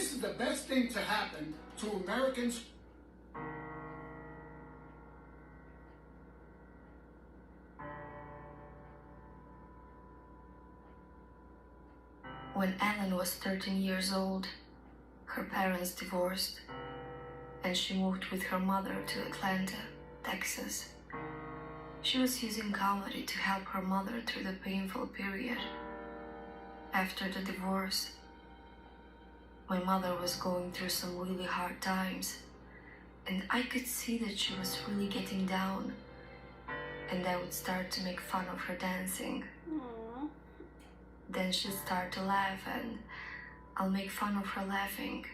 this is the best thing to happen to Americans. When Ellen was 13 years old, her parents divorced, and she moved with her mother to Atlanta, Texas. She was using comedy to help her mother through the painful period. After the divorce, my mother was going through some really hard times, and I could see that she was really getting down, and I would start to make fun of her dancing. Aww. Then she'd start to laugh, and I'll make fun of her laughing.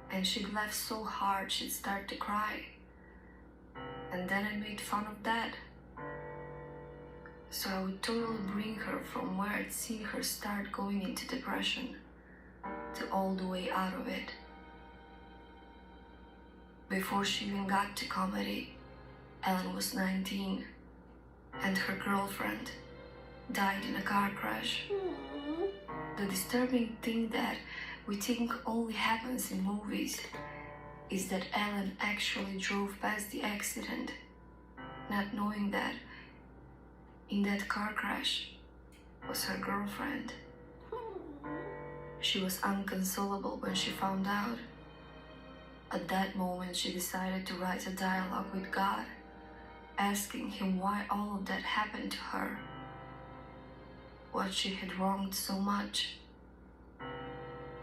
And she'd laugh so hard she'd start to cry. And then I made fun of that. So I would totally bring her from where I'd seen her start going into depression to all the way out of it. Before she even got to comedy, Ellen was 19, and her girlfriend died in a car crash. Aww. The disturbing thing that we think only happens in movies is that Ellen actually drove past the accident, not knowing that in that car crash was her girlfriend. She was inconsolable when she found out. At that moment, she decided to write a dialogue with God, asking him why all of that happened to her, what she had wronged so much.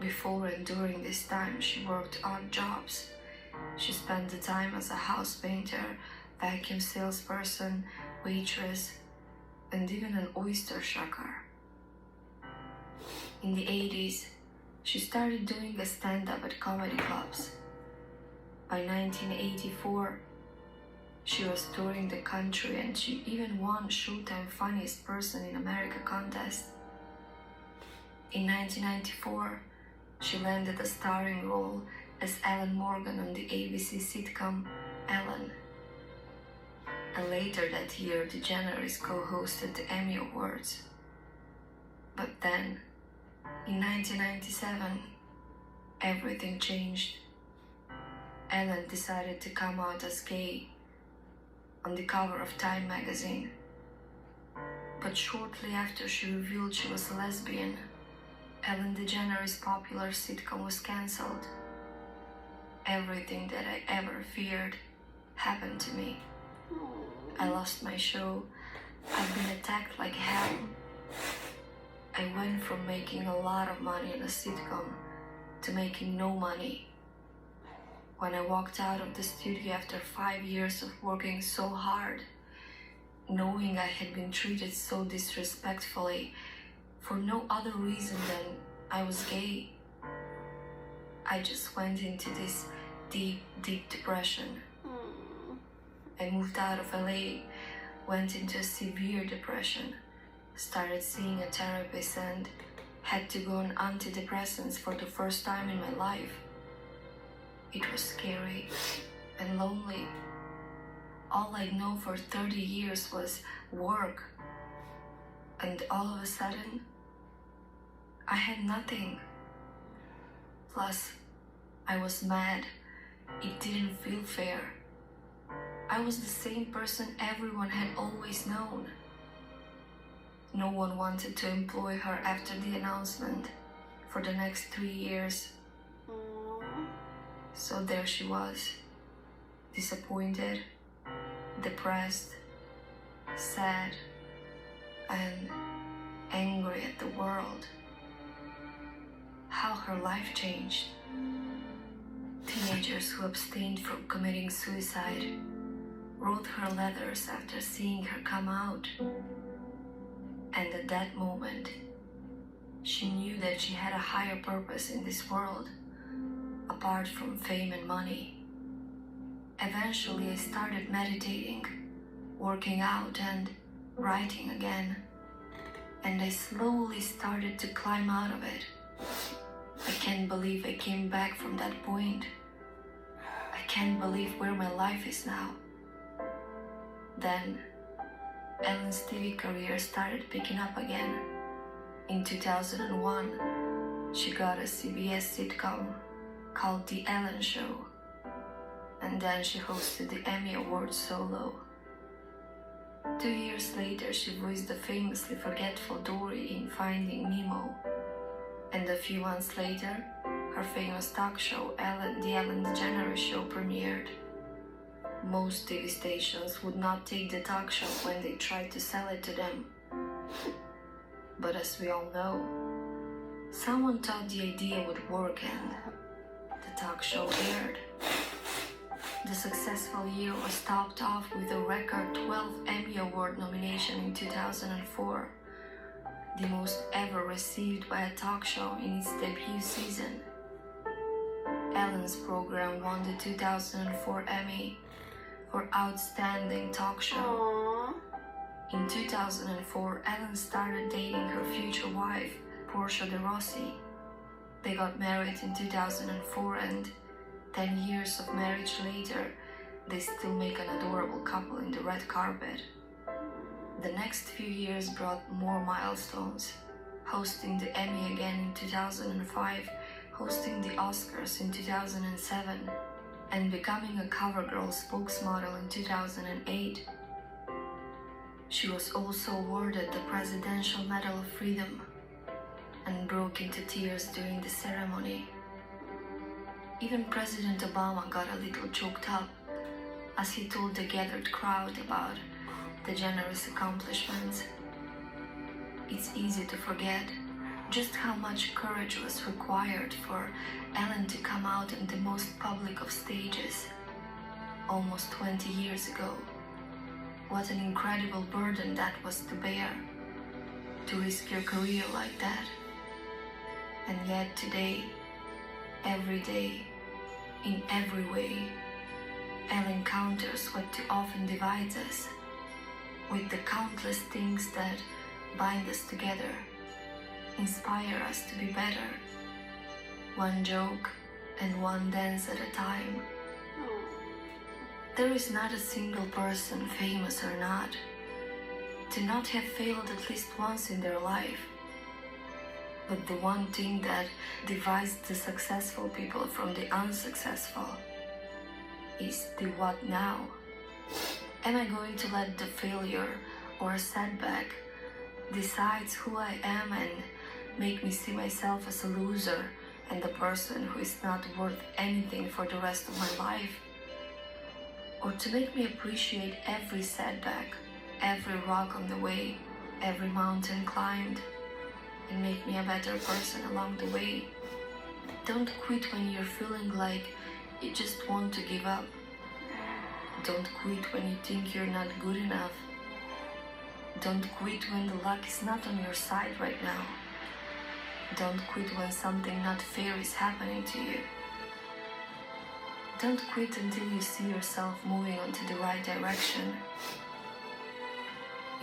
Before and during this time, she worked odd jobs. She spent the time as a house painter, vacuum salesperson, waitress, and even an oyster shucker. In the 80s, she started doing a stand-up at comedy clubs. By 1984, she was touring the country, and she even won Showtime Funniest Person in America contest. In 1994, she landed a starring role as Ellen Morgan on the ABC sitcom Ellen. And later that year, DEGENERES co-hosted the Emmy Awards. But then, in 1997, everything changed. Ellen decided to come out as gay on the cover of Time magazine. But shortly after she revealed she was a lesbian, Ellen DeGeneres' popular sitcom was cancelled. Everything that I ever feared happened to me. I lost my show. I've been attacked like hell. I went from making a lot of money in a sitcom to making no money. When I walked out of the studio after 5 years of working so hard, knowing I had been treated so disrespectfully for no other reason than I was gay, I just went into this deep, deep depression. I moved out of LA, went into a severe depression, started seeing a therapist, and had to go on antidepressants for the first time in my life. It was scary and lonely. All I'd known for 30 years was work. And all of a sudden, I had nothing. Plus, I was mad. It didn't feel fair. I was the same person everyone had always known. No one wanted to employ her after the announcement for the next 3 years. So there she was, disappointed, depressed, sad, and angry at the world. How her life changed. Teenagers who abstained from committing suicide wrote her letters after seeing her come out. And at that moment, she knew that she had a higher purpose in this world, apart from fame and money. Eventually, I started meditating, working out, and writing again. And I slowly started to climb out of it. I can't believe I came back from that point. I can't believe where my life is now. Then, Ellen's TV career started picking up again. In 2001, She got a CBS sitcom called The Ellen Show, and then she hosted the Emmy Awards solo. 2 years later, she voiced the famously forgetful Dory in Finding Nemo, and a few months later, her famous talk show, The Ellen DeGeneres Show, premiered. Most TV stations would not take the talk show when they tried to sell it to them. But as we all know, someone thought the idea would work and the talk show aired. The successful year was topped off with a record 12 Emmy Award nomination in 2004, the most ever received by a talk show in its debut season. Ellen's program won the 2004 Emmy for Outstanding Talk Show. Aww. In 2004, Ellen started dating her future wife, Portia de Rossi. They got married in 2004, and 10 years of marriage later, they still make an adorable couple in the red carpet. The next few years brought more milestones, hosting the Emmy again in 2005, hosting the Oscars in 2007, and becoming a CoverGirl spokesmodel in 2008. She was also awarded the Presidential Medal of Freedom and broke into tears during the ceremony. Even President Obama got a little choked up as he told the gathered crowd about DeGeneres' accomplishments. It's easy to forget just how much courage was required for Ellen to come out on the most public of stages almost 20 years ago. What an incredible burden that was to bear, to risk your career like that. And yet today, every day, in every way, Ellen counters what too often divides us with the countless things that bind us together, inspire us to be better, one joke and one dance at a time. There is not a single person, famous or not, to not have failed at least once in their life. But the one thing that divides the successful people from the unsuccessful is the what now. Am I going to let the failure or a setback decide who I am and make me see myself as a loser and the person who is not worth anything for the rest of my life? Or to make me appreciate every setback, every rock on the way, every mountain climbed, and make me a better person along the way? Don't quit when you're feeling like you just want to give up. Don't quit when you think you're not good enough. Don't quit when the luck is not on your side right now. Don't quit when something not fair is happening to you. Don't quit until you see yourself moving onto the right direction.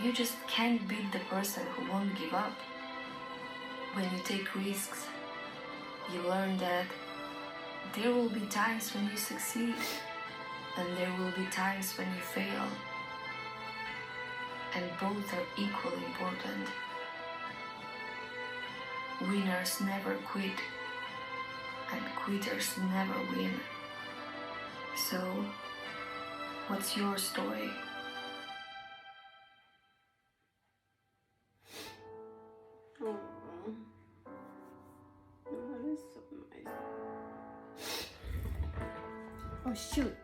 You just can't beat the person who won't give up. When you take risks, you learn that there will be times when you succeed and there will be times when you fail. And both are equally important. Winners never quit, and quitters never win. So, what's your story? Oh, that is so nice. Oh shoot.